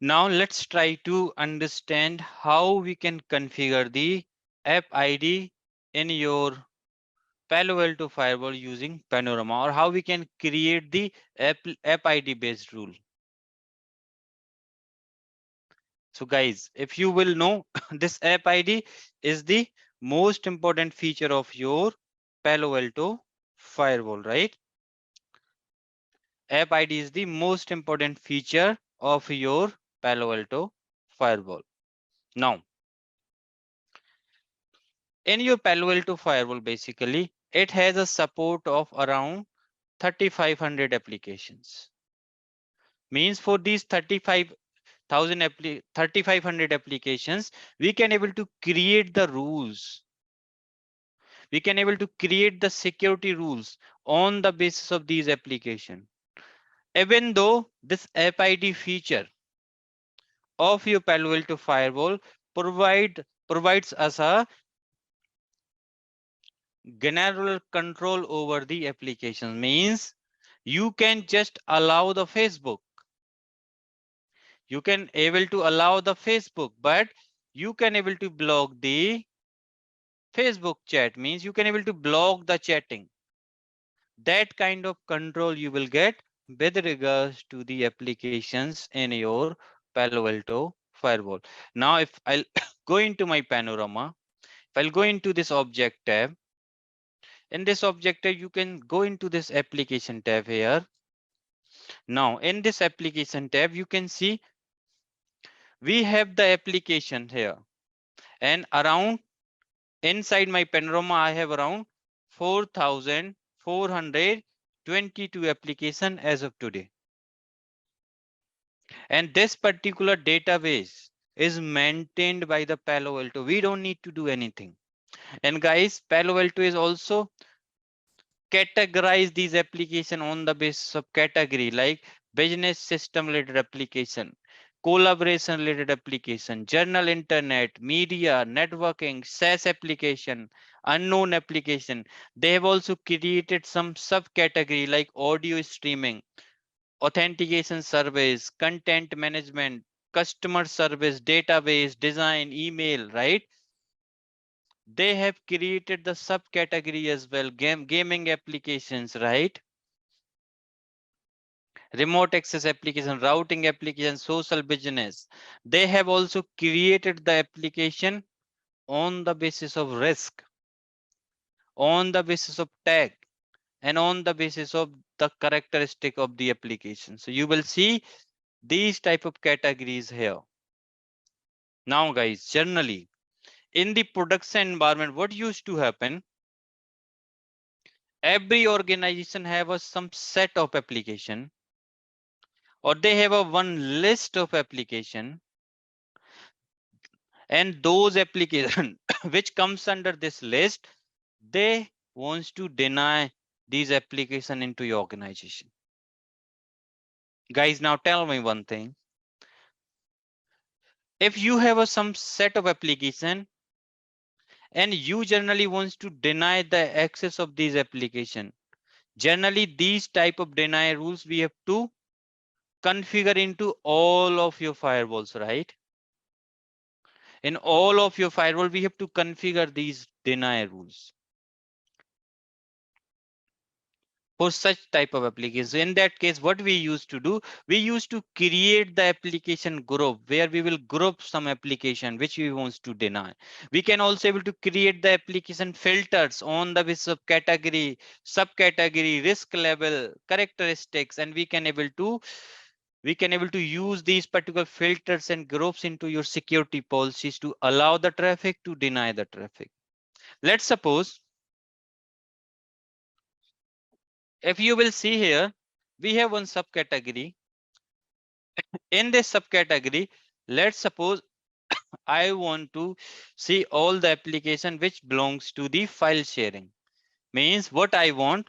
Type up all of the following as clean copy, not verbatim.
Now let's try to understand how we can configure the app ID in your Palo Alto Firewall using Panorama, or how we can create the app ID based rule. So guys, if you will know, this app ID is the most important feature of your Palo Alto Firewall, right? App ID is the most important feature of your Palo Alto Firewall. Now, in your Palo Alto Firewall, basically, it has a support of around 3,500 applications. Means for these 3,500 applications, we can able to create the rules. We can able to create the security rules on the basis of these applications. Even though this app ID feature of your Palo Alto Firewall provides us a general control over the application, means you can just allow the Facebook. You can able to allow the Facebook, but you can able to block the Facebook chat, means you can able to block the chatting. That kind of control you will get with regards to the applications in your Palo Alto Firewall. Now, if I'll go into my Panorama, if I'll go into this object tab, in this object tab, you can go into this application tab here. Now, in this application tab, you can see we have the application here, and around inside my Panorama, I have around 4,422 application as of today. And this particular database is maintained by the Palo Alto. We don't need to do anything. And guys, Palo Alto is also categorize these application on the basis of category, like business system related application, collaboration related application, journal internet, media, networking, SaaS application, unknown application. They have also created some subcategory like audio streaming, authentication service, content management, customer service, database, design, email, right? They have created the subcategory as well, gaming applications, right? Remote access application, routing application, social business. They have also created the application on the basis of risk, on the basis of tag, and on the basis of the characteristic of the application. So you will see these type of categories here. Now guys, generally in the production environment, what used to happen, every organization have a some set of application, or they have a one list of application, and those application which comes under this list, they wants to deny these application into your organization. Guys, now tell me one thing. If you have a some set of application and you generally wants to deny the access of these application, generally these type of deny rules we have to configure into all of your firewalls, right? In all of your firewall, we have to configure these deny rules for such type of applications. So in that case, what we used to do, we used to create the application group where we will group some application which we wants to deny. We can also able to create the application filters on the basis of category, subcategory, risk level, characteristics, and we can able to use these particular filters and groups into your security policies to allow the traffic, to deny the traffic. Let's suppose, if you will see here, we have one subcategory. In this subcategory, let's suppose I want to see all the application which belongs to the file sharing. Means what I want,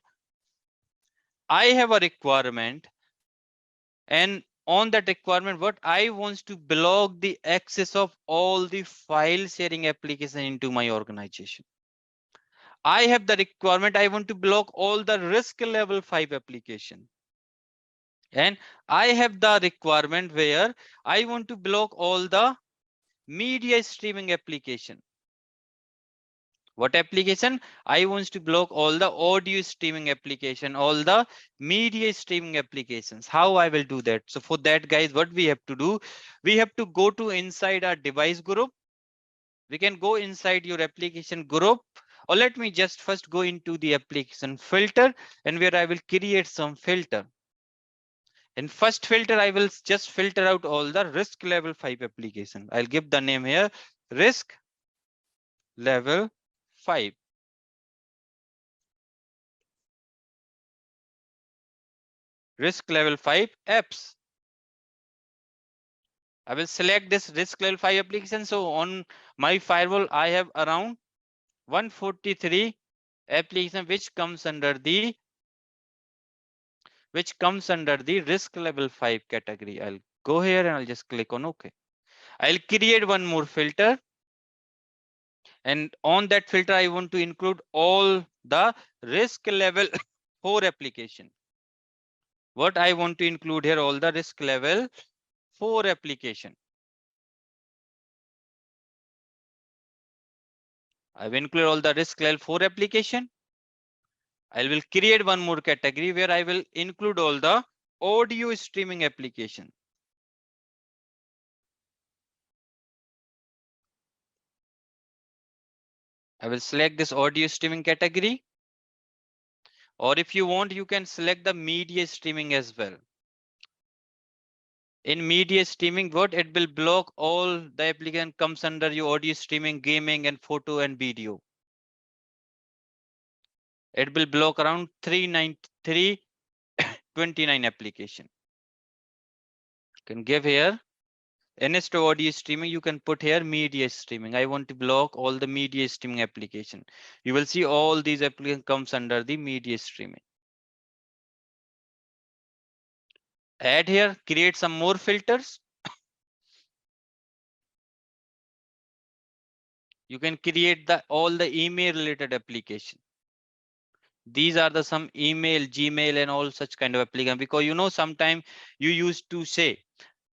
I have a requirement, and on that requirement, what I want to block the access of all the file sharing application into my organization. I have the requirement, I want to block all the risk level 5 application. And I have the requirement where I want to block all the media streaming application. What application? I want to block all the audio streaming application, all the media streaming applications. How I will do that? So for that, guys, what we have to do, we have to go to inside our device group. We can go inside your application group, or let me just first go into the application filter, and where I will create some filter. In first filter, I will just filter out all the risk level 5 application. I'll give the name here, risk level 5. Risk level 5 apps. I will select this risk level 5 application. So on my firewall, I have around 143 application which comes under the risk level 5 category. I'll go here and I'll just click on OK. I'll create one more filter. And on that filter, I want to include all the risk level 4 application. What I want to include here, all the risk level 4 application. I will include all the risk level 4 application. I will create one more category where I will include all the audio streaming application. I will select this audio streaming category. Or if you want, you can select the media streaming as well. In media streaming, what it will block all the application comes under your audio streaming, gaming, and photo and video. It will block around 329 application. You can give here instead of audio streaming, you can put here media streaming. I want to block all the media streaming application. You will see all these applications comes under the media streaming. Add here, create some more filters. You can create all the email related application. These are the some email, Gmail, and all such kind of application, because sometimes you used to say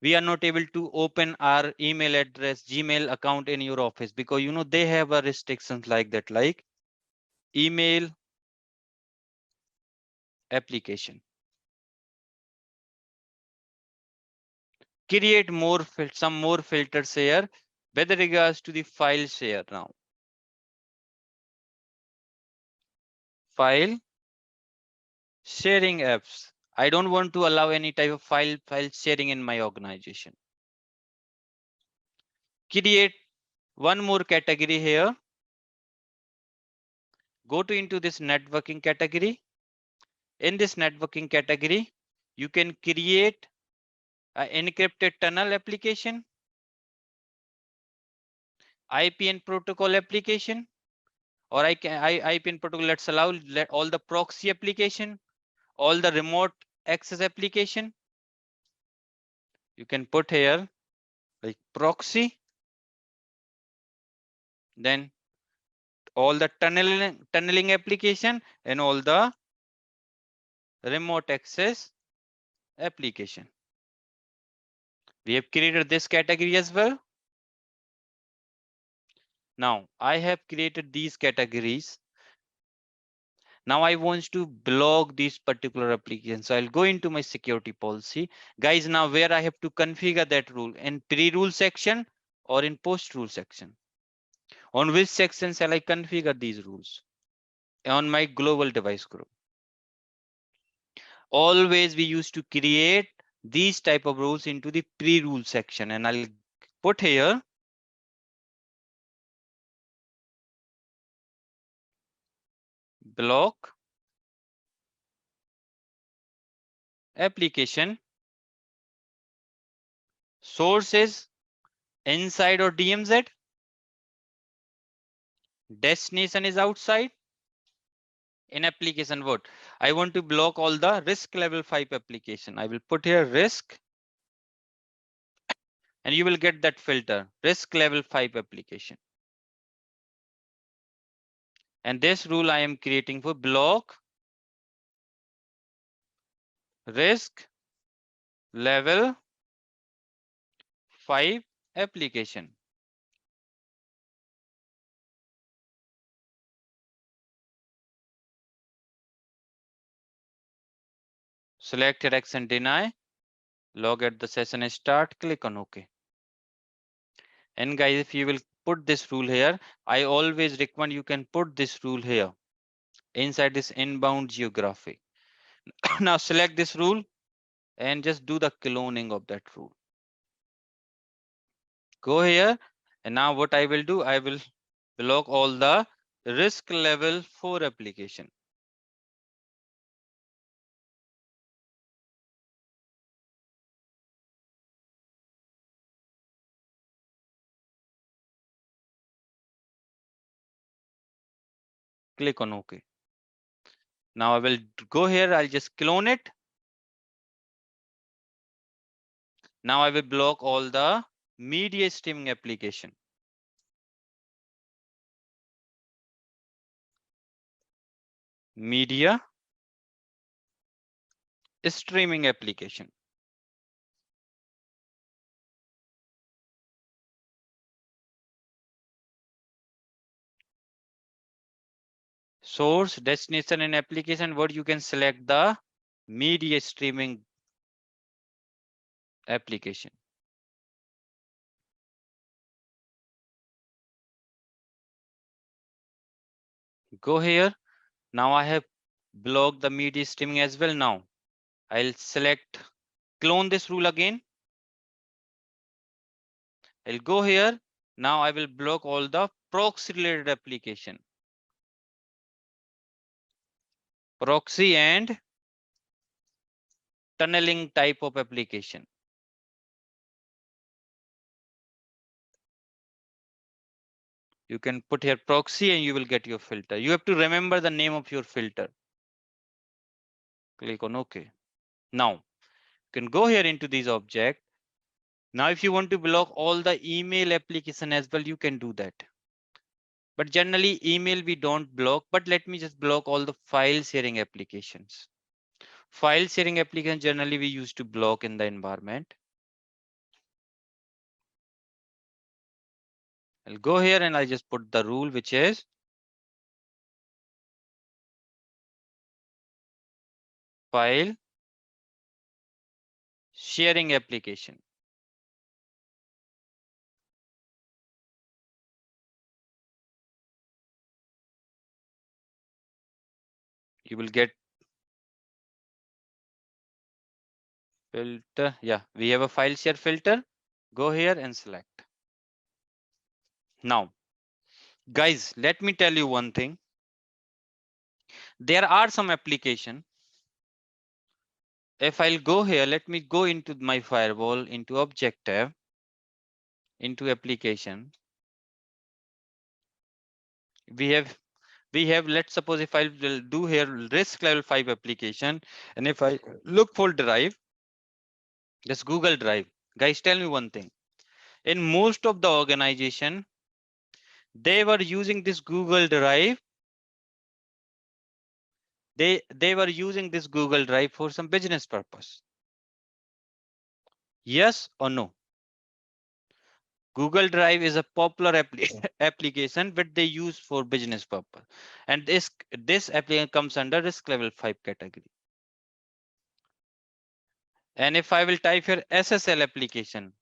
we are not able to open our email address, Gmail account in your office, because they have a restrictions like that, like email application. Create some more filters here with regards to the file share now. File sharing apps. I don't want to allow any type of file sharing in my organization. Create one more category here. Go to into this networking category. In this networking category, you can create an encrypted tunnel application, IPN protocol application, or IPN protocol. Let's allow all the proxy application, all the remote access application. You can put here like proxy, then all the tunneling application, and all the remote access application. We have created this category as well. Now I have created these categories. Now I want to block these particular applications. So I'll go into my security policy. Guys, now where I have to configure that rule, in pre-rule section or in post-rule section? On which section shall I configure these rules? On my global device group. Always we used to create these type of rules into the pre-rule section, and I'll put here block application sources inside or DMZ, destination is outside. In application, what I want to block all the risk level 5 application. I will put here risk, and you will get that filter risk level 5 application. And this rule I am creating for block risk level 5 application. Select Rex and deny. Log at the session start. Click on OK. And guys, if you will put this rule here, I always recommend you can put this rule here inside this inbound geography. Now select this rule and just do the cloning of that rule. Go here, and now what I will do, I will block all the risk level 4 application. Click on OK. Now I will go here, I'll just clone it. Now I will block all the media streaming application. Media streaming application. Source, destination, and application. What you can select the media streaming application. Go here. Now I have blocked the media streaming as well. Now I'll select clone this rule again. I'll go here. Now I will block all the proxy related application. Proxy and tunneling type of application. You can put here proxy and you will get your filter. You have to remember the name of your filter. Click on OK. Now you can go here into these objects. Now, if you want to block all the email application as well, you can do that. But generally email we don't block, but let me just block all the file sharing applications. File sharing applications generally we used to block in the environment. I'll go here and I just put the rule, which is file sharing application. You will get filter. Yeah, we have a file share filter. Go here and select. Now, guys, let me tell you one thing. There are some application. If I'll go here, let me go into my firewall, into object tab, into application. We have, let's suppose if I will do here risk level 5 application, and if I look for drive, this Google Drive, guys, tell me one thing. In most of the organization, they were using this Google Drive. They were using this Google Drive for some business purpose. Yes or no? Google Drive is a popular application, but they use for business purpose. And this application comes under risk level 5 category. And if I will type here SSL application,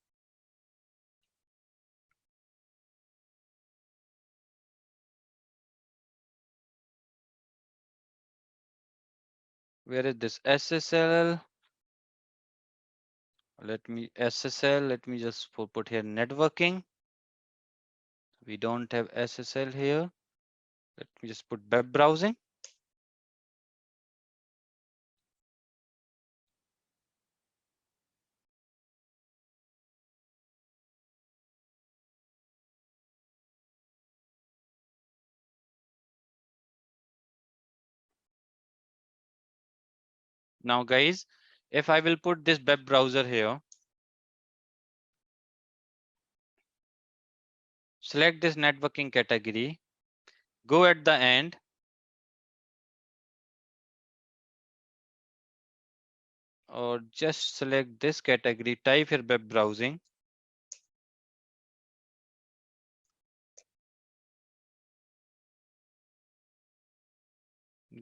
where is this SSL? Let me SSL. Let me just put here networking. We don't have SSL here. Let me just put web browsing. Now, guys, if I will put this web browser here, select this networking category, go at the end, or just select this category, type here web browsing.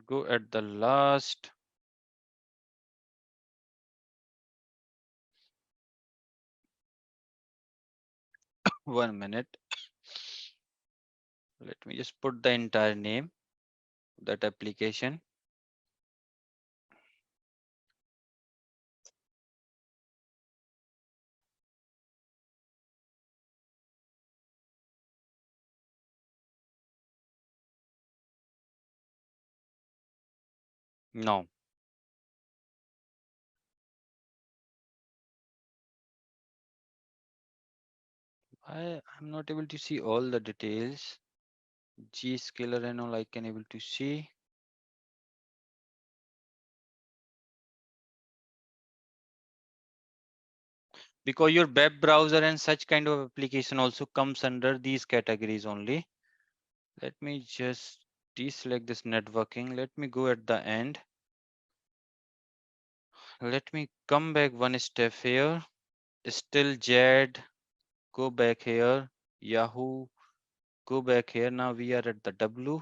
Go at the last. One minute. Let me just put the entire name of that application. No. I'm not able to see all the details. G-scaler and all I can able to see. Because your web browser and such kind of application also comes under these categories only. Let me just deselect this networking. Let me go at the end. Let me come back one step here. Still JED. Go back here. Yahoo. Go back here. Now we are at the W.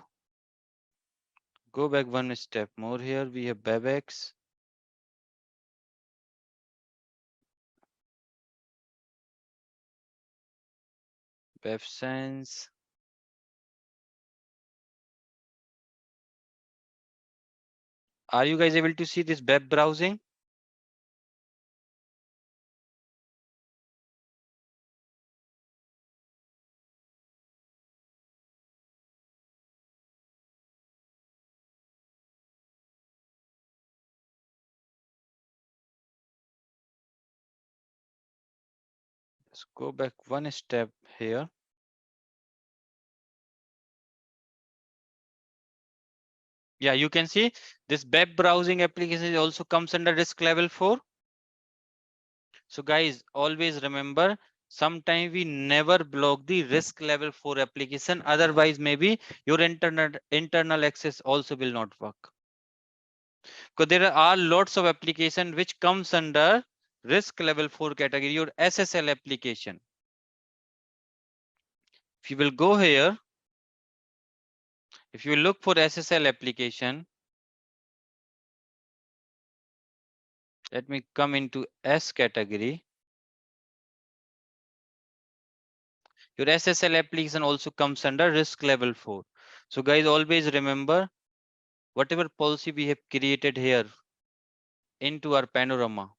Go back one step more here. We have WebEx. WebSense. Are you guys able to see this web browsing? Let's go back one step here. Yeah, you can see this web browsing application also comes under risk level 4. So guys, always remember, sometimes we never block the risk level 4 application. Otherwise, maybe your internal access also will not work. Because there are lots of application which comes under risk level 4 category, your SSL application. If you will go here, if you look for SSL application, let me come into S category. Your SSL application also comes under risk level 4. So guys, always remember, whatever policy we have created here into our panorama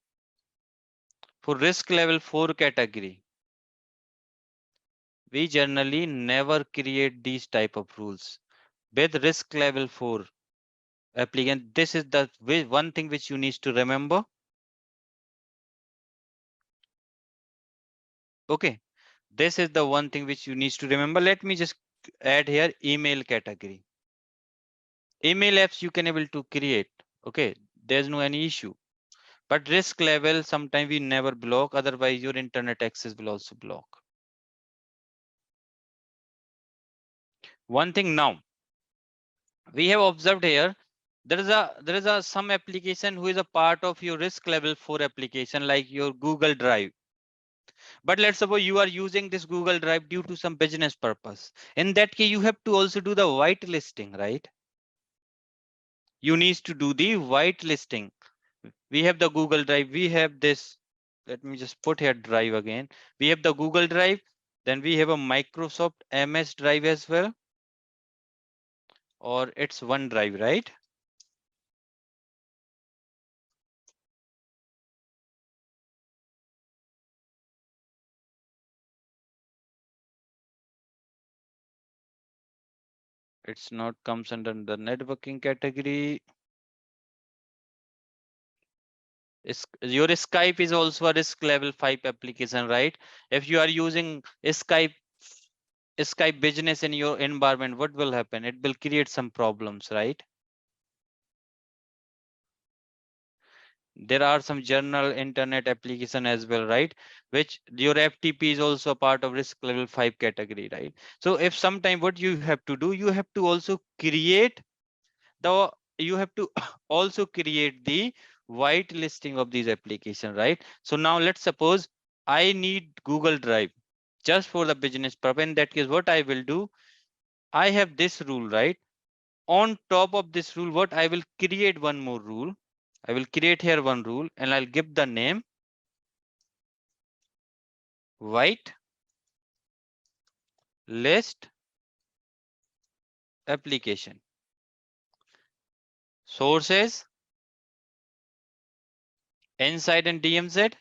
for risk level 4 category, we generally never create these type of rules. With risk level 4 applicant, this is the one thing which you need to remember. Okay, this is the one thing which you need to remember. Let me just add here email category. Email apps you can able to create. Okay, there's no any issue. But risk level, sometimes we never block. Otherwise, your internet access will also block. One thing now, we have observed here, there is a some application who is a part of your risk level 4 application, like your Google Drive. But let's suppose you are using this Google Drive due to some business purpose. In that case, you have to also do the whitelisting, right? You need to do the whitelisting. We have the Google Drive. We have this. Let me just put here Drive again. We have the Google Drive. Then we have a Microsoft MS Drive as well. Or it's OneDrive, right? It's not comes under the networking category. Your Skype is also a risk level 5 application, right? If you are using Skype business in your environment, what will happen? It will create some problems, right? There are some general internet application as well, right? Which your FTP is also part of risk level 5 category, right? So if sometime what you have to do, you have to also create the, you have to also create the white listing of these applications, right? So now let's suppose I need Google Drive just for the business purpose. In that case, what I will do, I have this rule, right? On top of this rule, what I will create one more rule. I will create here one rule and I'll give the name white list application. Sources inside and DMZ.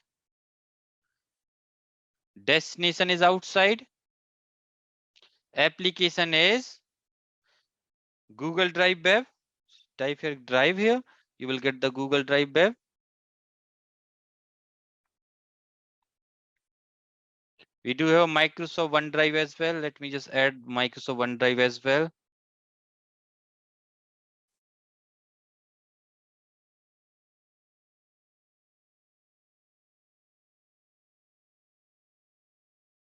Destination is outside. Application is Google Drive web. Type here drive here. You will get the Google Drive web. We do have Microsoft OneDrive as well. Let me just add Microsoft OneDrive as well.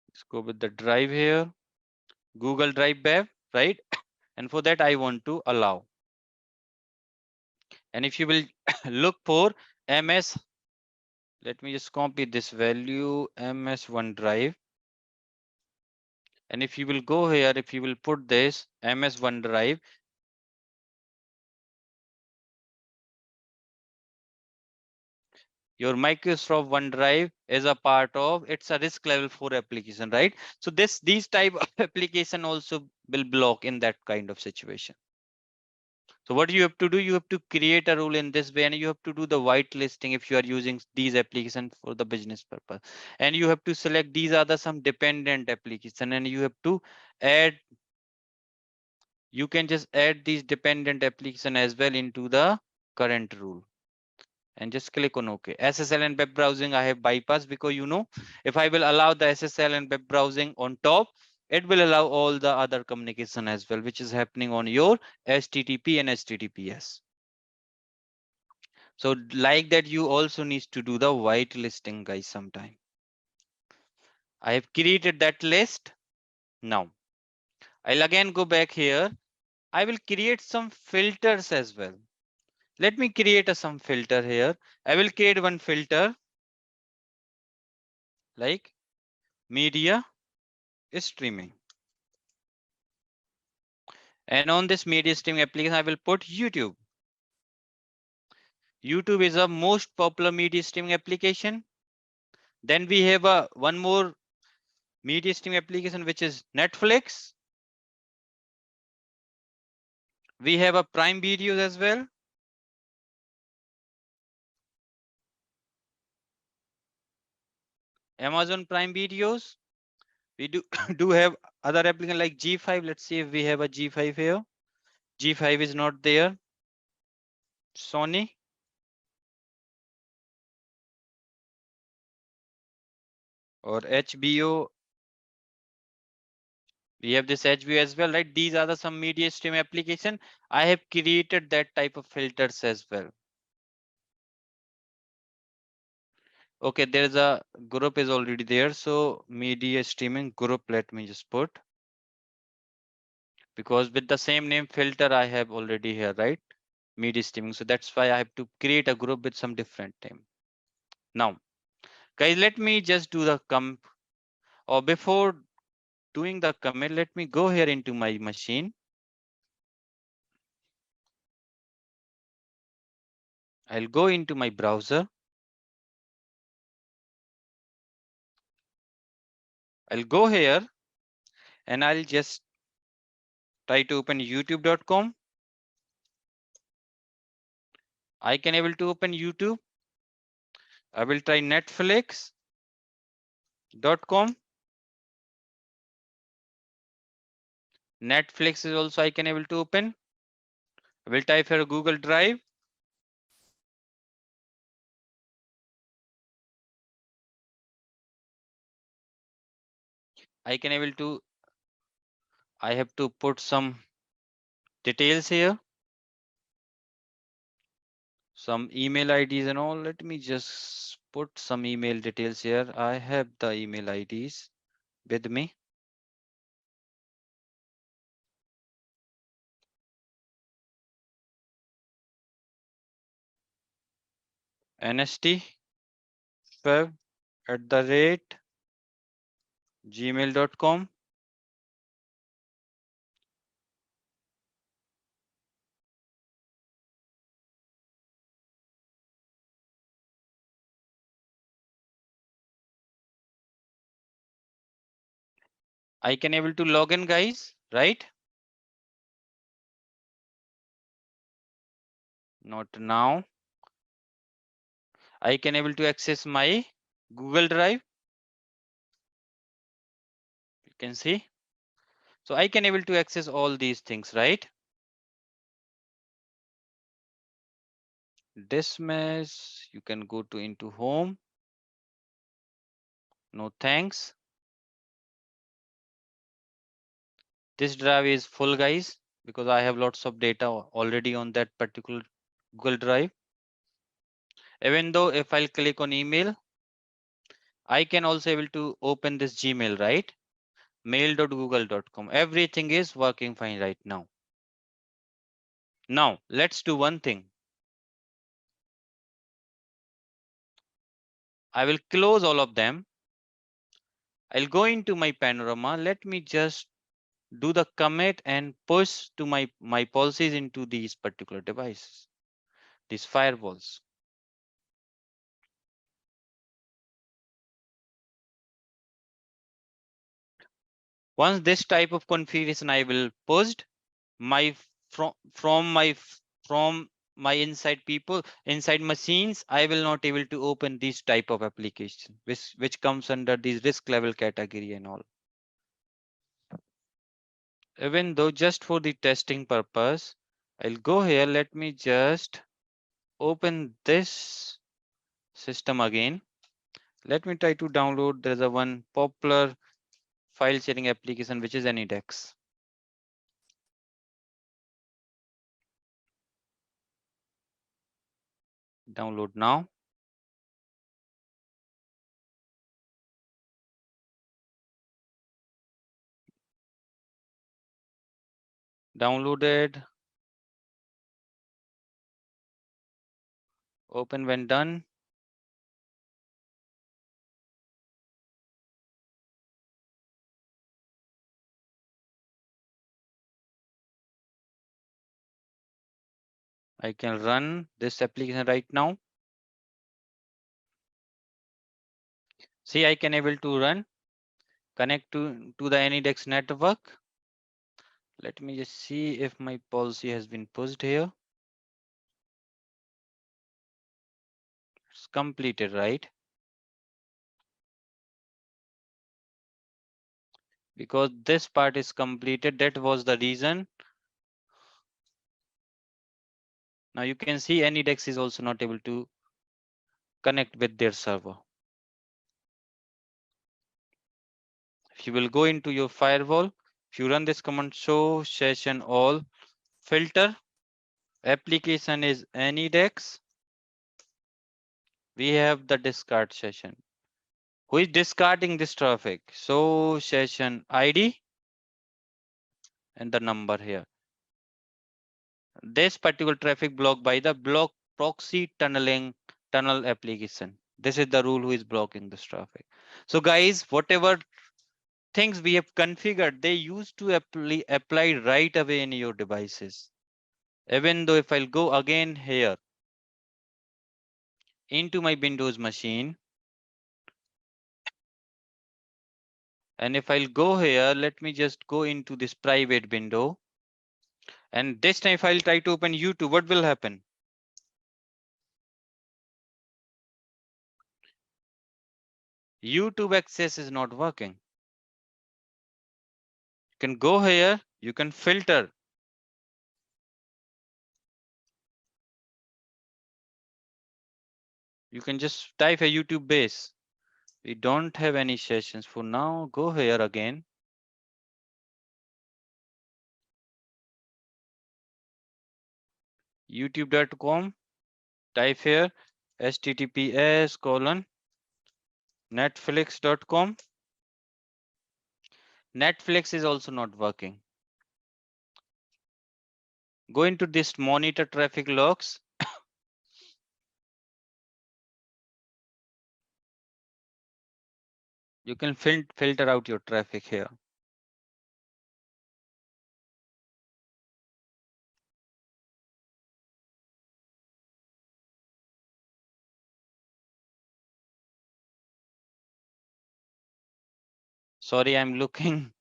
Let's go with the drive here. Google Drive web, right? And for that, I want to allow. And if you will look for MS, let me just copy this value, MS OneDrive. And if you will go here, if you will put this MS OneDrive, your Microsoft OneDrive is a part of, it's a risk level 4 application, right? So these type of application also will block in that kind of situation. So what you have to do, you have to create a rule in this way and you have to do the whitelisting if you are using these applications for the business purpose. And you have to select these are the some dependent application and you have to add, you can just add these dependent application as well into the current rule. And just click on OK. SSL and web browsing I have bypassed because if I will allow the SSL and web browsing on top, it will allow all the other communication as well, which is happening on your HTTP and HTTPS. So like that, you also need to do the white listing, guys, sometime. I have created that list. Now I'll again go back here. I will create some filters as well. Let me create some filter here. I will create one filter like media streaming. And on this media streaming application, I will put YouTube. YouTube is a most popular media streaming application. Then we have one more media streaming application, which is Netflix. We have a Prime Videos as well. Amazon Prime Videos. We do do have other application like G5. Let's see if we have a G5 here. G5 is not there. Sony. Or HBO. We have this HBO as well, right? These are the some media stream application. I have created that type of filters as well. Okay, there's a group is already there. So media streaming group, let me just put. Because with the same name filter I have already here, right? Media streaming. So that's why I have to create a group with some different name. Now, guys, let me just do the or before doing the commit, let me go here into my machine. I'll go into my browser. I'll go here and I'll just try to open youtube.com. I can able to open YouTube. I will try netflix.com. Netflix is also I can able to open. I will type here Google Drive. I can able to, I have to put some details here. Some email IDs and all. Let me just put some email details here. I have the email IDs with me. nstfeb@gmail.com. I can able to log in, guys, right? Not now. I can able to access my Google Drive. You can see. So I can able to access all these things, right? Dismiss. You can go to into home. No thanks. This drive is full, guys, because I have lots of data already on that particular Google Drive. Even though if I'll click on email, I can also able to open this Gmail, right? mail.google.com. Everything is working fine right now. Now let's do one thing. I will close all of them. I'll go into my Panorama. Let me just do the commit and push to my policies into these particular devices, these firewalls. Once this type of configuration I will post, my from my inside people inside machines, I will not able to open this type of application which comes under this risk level category and all. Even though just for the testing purpose, I'll go here. Let me just open this system again. Let me try to download. There's a one popular file sharing application which is AnyDex. Download now. Downloaded. Open when done. I can run this application right now. See, I can able to run, connect to the AnyDex network. Let me just see if my policy has been pushed here. It's completed, right? Because this part is completed, that was the reason. Now you can see AnyDex is also not able to connect with their server. If you will go into your firewall, if you run this command show session all filter, application is AnyDex, we have the discard session. Who is discarding this traffic? So session ID and the number here. This particular traffic blocked by the block proxy tunnel application. This is the rule who is blocking this traffic. So guys, whatever things we have configured, they used to apply right away in your devices. Even though if I'll go again here into my Windows machine, and if I'll go here, let me just go into this private window. And this time if I'll try to open YouTube, what will happen? YouTube access is not working. You can go here, you can filter. You can just type a YouTube base. We don't have any sessions for now. Go here again. YouTube.com. Type here https://netflix.com. Netflix is also not working. Go into this monitor traffic logs. You can filter out your traffic here. Sorry, I'm looking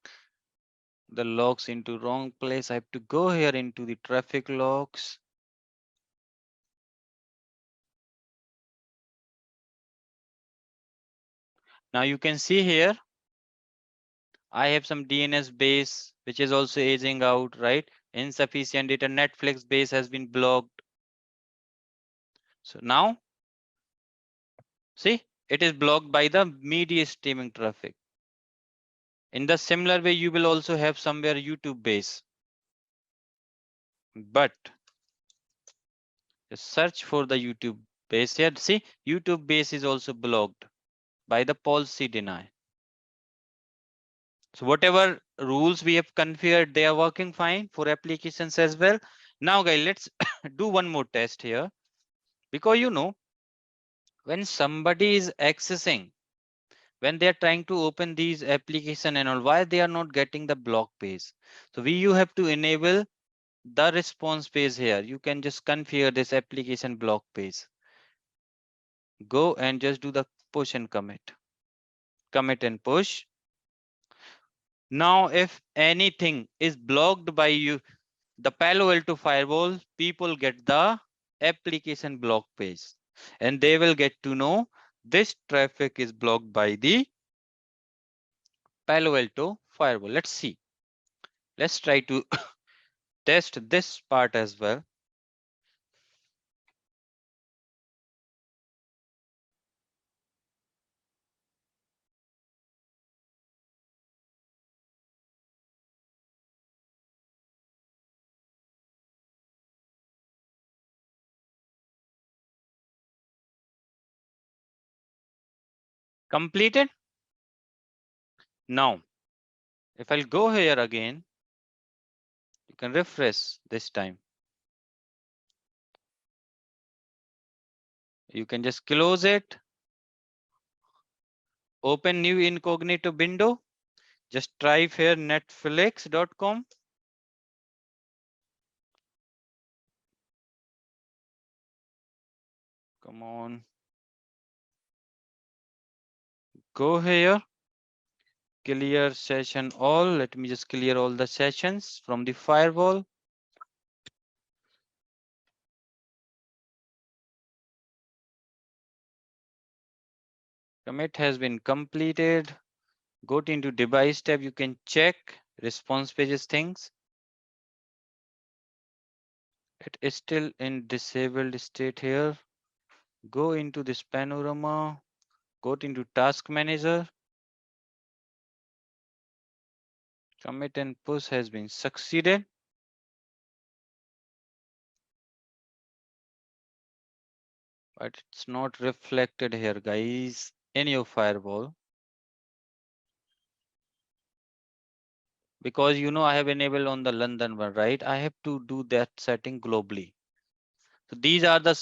the logs into wrong place. I have to go here into the traffic logs. Now you can see here, I have some DNS base, which is also aging out, right? Insufficient data. Netflix base has been blocked. So now, see, it is blocked by the media streaming traffic. In the similar way, you will also have somewhere YouTube base. But just search for the YouTube base here. See, YouTube base is also blocked by the policy deny. So whatever rules we have configured, they are working fine for applications as well. Now, guys, let's do one more test here. Because when somebody is accessing, when they are trying to open these application and all, why they are not getting the block page? So you have to enable the response page here. You can just configure this application block page. Go and just do the push and commit and push. Now, if anything is blocked by the Palo Alto Firewall, people get the application block page and they will get to know this traffic is blocked by the Palo Alto Firewall. Let's see. Let's try to test this part as well. Completed. Now, if I'll go here again, you can refresh this time. You can just close it. Open new incognito window. Just type here netflix.com. Come on. Go here. Clear session all. Let me just clear all the sessions from the firewall. Commit has been completed. Go into device tab. You can check response pages things. It is still in disabled state here. Go into this panorama. Go into task manager. Commit and push has been succeeded. But it's not reflected here, guys, in your firewall. Because I have enabled on the London one, right? I have to do that setting globally. So these are the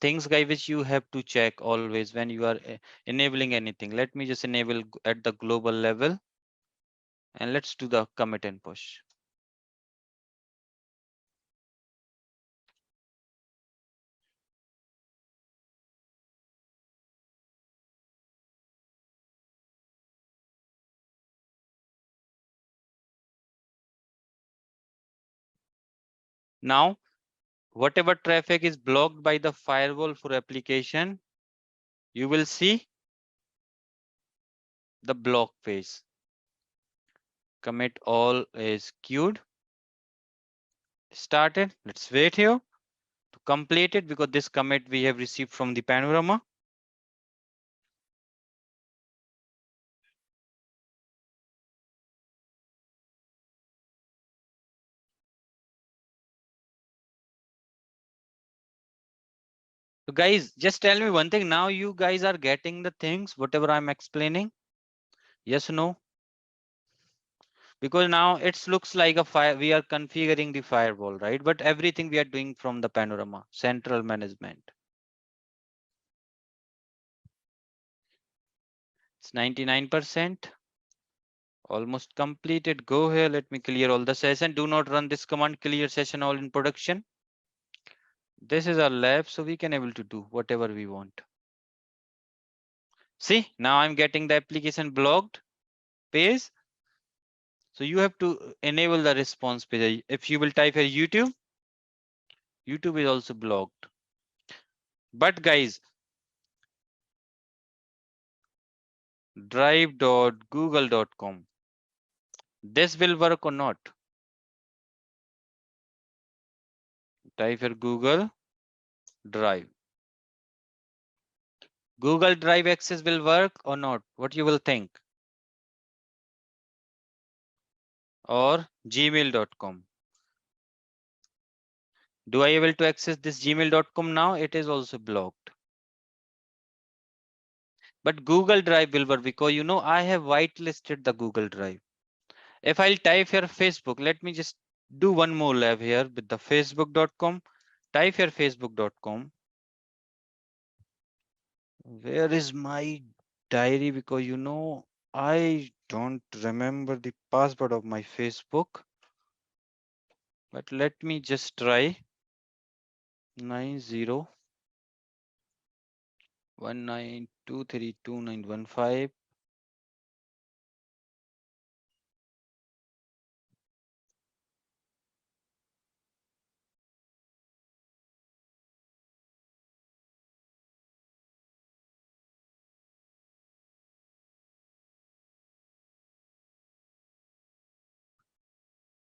things, guys, which you have to check always when you are enabling anything. Let me just enable at the global level. And let's do the commit and push. Now, whatever traffic is blocked by the firewall for application, you will see the block page. Commit all is queued. Started. Let's wait here to complete it because this commit we have received from the Panorama. So guys, just tell me one thing. Now you guys are getting the things, whatever I'm explaining. Yes or no? Because now it looks like a fire. We are configuring the firewall, right? But everything we are doing from the Panorama, central management. It's 99%. Almost completed. Go here. Let me clear all the session. Do not run this command, clear session all in production. This is our lab, so we can able to do whatever we want. See, now I'm getting the application blocked page. So you have to enable the response page. If you will type here YouTube, YouTube is also blocked. But guys, drive.google.com, this will work or not? Type here Google Drive. Google Drive access will work or not? What you will think? Or gmail.com. Do I able to access this gmail.com now? It is also blocked. But Google Drive will work because I have whitelisted the Google Drive. If I'll type here Facebook, let me just do one more lab here with the facebook.com. Type here facebook.com. Where is my diary? Because I don't remember the password of my Facebook. But let me just try 9019232915.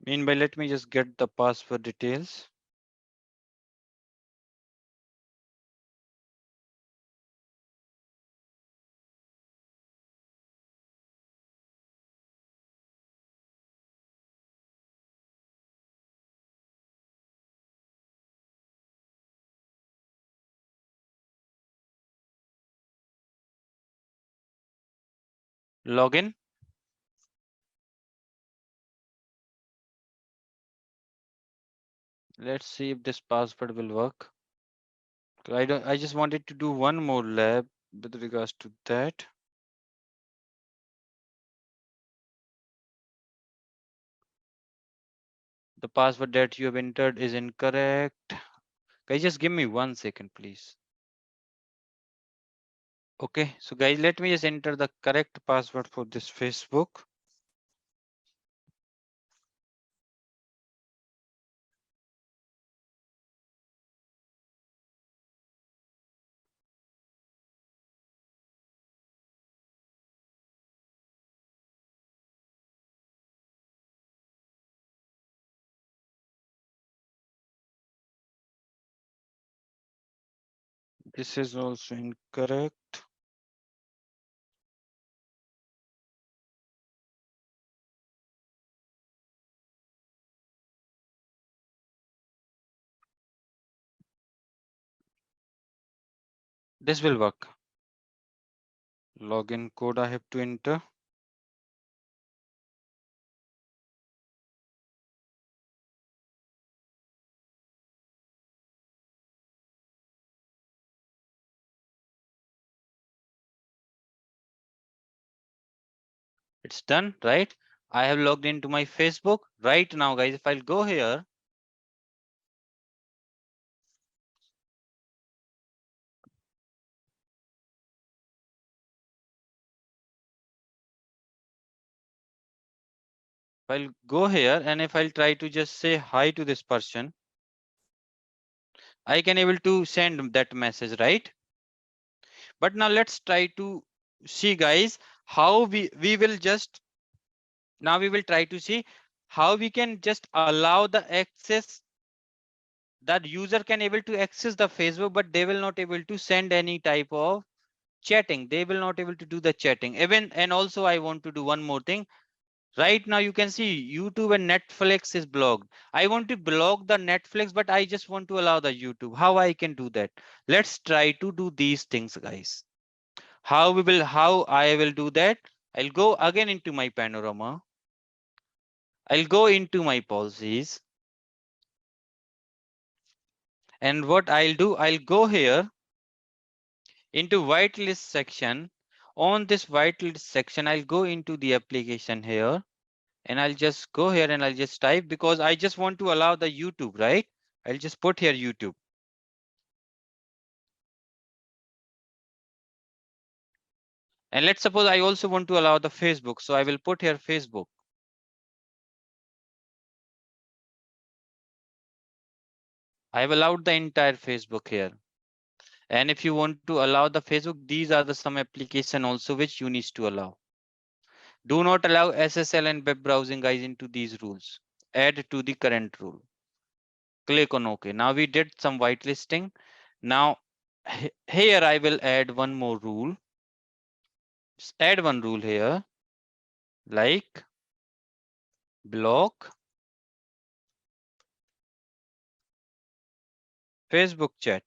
Meanwhile, let me just get the password details. Login. Let's see if this password will work. I just wanted to do one more lab with regards to that. The password that you have entered is incorrect. Guys, just give me 1 second, please. Okay, so guys, let me just enter the correct password for this Facebook. This is also incorrect. This will work. Login code I have to enter. It's done, right? I have logged into my Facebook right now, guys. If I'll go here, and if I'll try to just say hi to this person, I can able to send that message, right? But now let's try to see, guys, how we will just now we will try to see how we can just allow the access, that user can able to access the Facebook, but they will not able to send any type of chatting. They will not able to do the chatting even. And also I want to do one more thing. Right now you can see YouTube and Netflix is blocked. I want to block the Netflix, but I just want to allow the YouTube. How I can do that? Let's try to do these things, guys. How I will do that? I'll go again into my Panorama. I'll go into my policies. And what I'll do, I'll go here into whitelist section. On this whitelist section, I'll go into the application here and I'll just go here and I'll just type because I just want to allow the YouTube, right? I'll just put here YouTube. And let's suppose I also want to allow the Facebook. So I will put here Facebook. I've allowed the entire Facebook here. And if you want to allow the Facebook, these are the some application also which you need to allow. Do not allow SSL and web browsing guys into these rules. Add to the current rule. Click on OK. Now we did some whitelisting. Now here I will add one more rule. Just add one rule here like block Facebook chat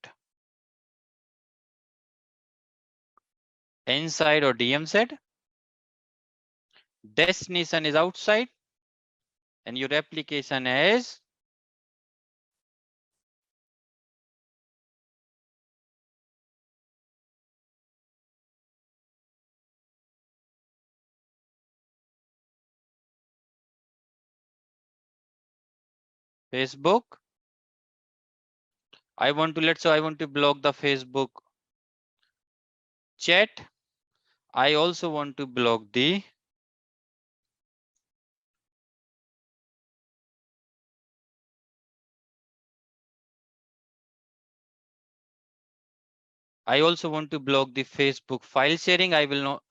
inside or DM set. Destination is outside and your application is Facebook. I want to I want to block the Facebook chat. I also want to block the Facebook file sharing. I will not,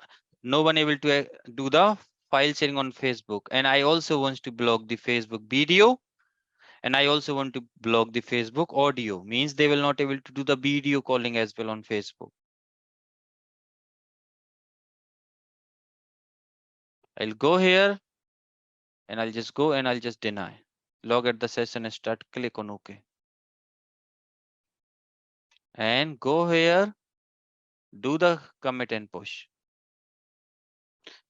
no one able to do the file sharing on Facebook. And I also want to block the Facebook video. And I also want to block the Facebook audio. Means they will not able to do the video calling as well on Facebook. I'll go here and I'll just go and I'll just deny. Log at the session and start, click on OK. And go here, do the commit and push.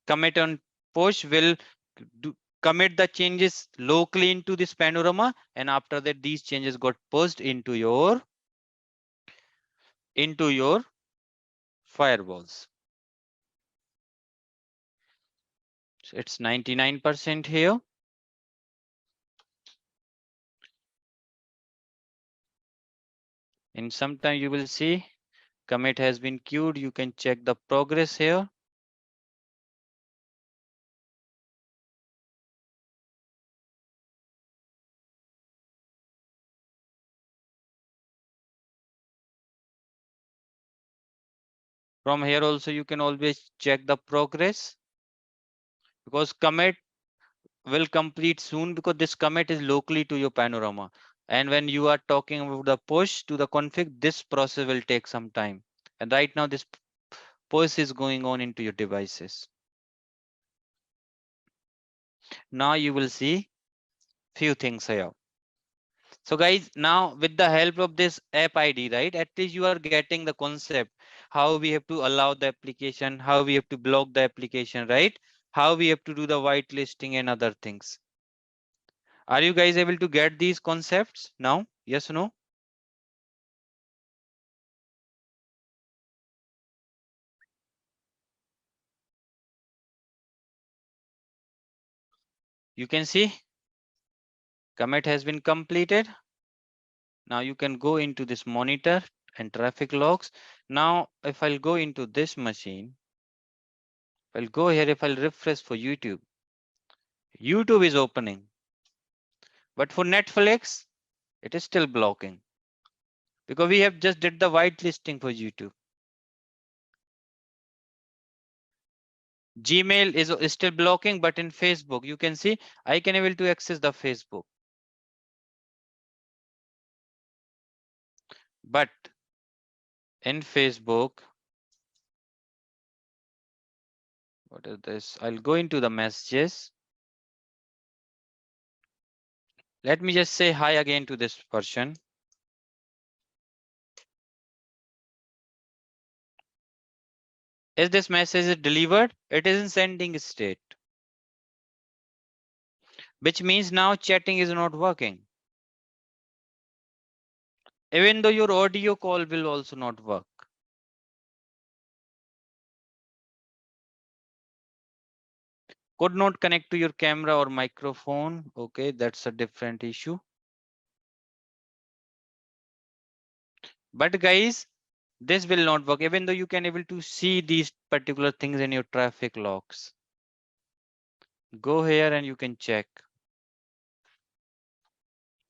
Commit and push will do, commit the changes locally into this panorama, and after that these changes got pushed into your firewalls. So it's 99% here. In some time you will see commit has been queued. You can check the progress here. From here also you can always check the progress because commit will complete soon because this commit is locally to your panorama. And when you are talking about the push to the config, this process will take some time. And right now this push is going on into your devices. Now you will see few things here. So guys, now with the help of this app ID, right, at least you are getting the concept, how we have to allow the application, how we have to block the application, right? How we have to do the whitelisting and other things. Are you guys able to get these concepts now? Yes or no? You can see commit has been completed. Now you can go into this monitor and traffic logs. Now, if I'll go into this machine, I'll go here. If I'll refresh for YouTube, YouTube is opening, but for Netflix, it is still blocking because we have just did the whitelisting for YouTube. Gmail is still blocking, but in Facebook, you can see I can able to access the Facebook. But in Facebook, what is this? I'll go into the messages. Let me just say hi again to this person. Is this message delivered? It is in sending state, which means now chatting is not working. Even though your audio call will also not work. Could not connect to your camera or microphone. Okay, that's a different issue. But guys, this will not work even though you can able to see these particular things in your traffic logs. Go here and you can check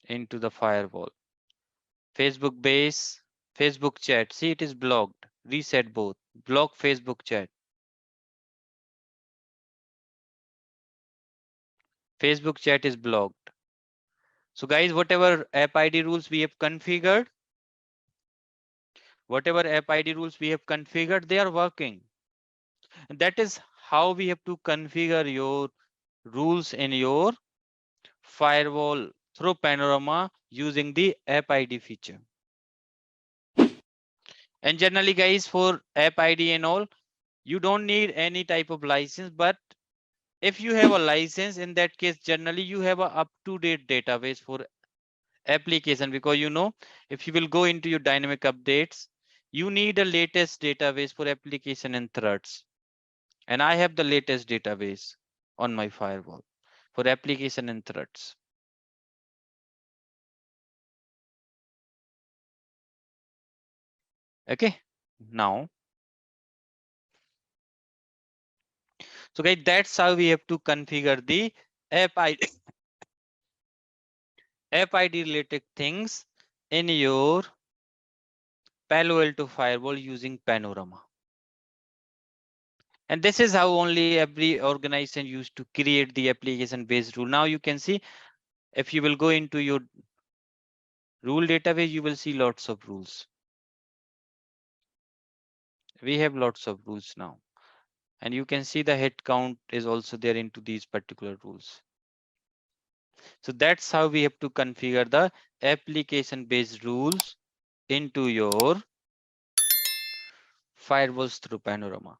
into the firewall. Facebook base, Facebook chat. See, it is blocked. Reset both. Block Facebook chat. Facebook chat is blocked. So guys, whatever app ID rules we have configured, they are working. And that is how we have to configure your rules in your firewall through Panorama using the app ID feature. And generally guys, for app ID and all, you don't need any type of license, but if you have a license, in that case, generally you have a up-to-date database for application, because you know, if you will go into your dynamic updates, you need a latest database for application and threads. And I have the latest database on my firewall for application and threads. Okay, now, so guys, that's how we have to configure the app ID, app ID related things in your Palo Alto firewall using Panorama. And this is how only every organization used to create the application based rule. Now you can see, if you will go into your rule database, you will see lots of rules. We have lots of rules now. And you can see the head count is also there into these particular rules. So that's how we have to configure the application based rules into your firewalls through Panorama.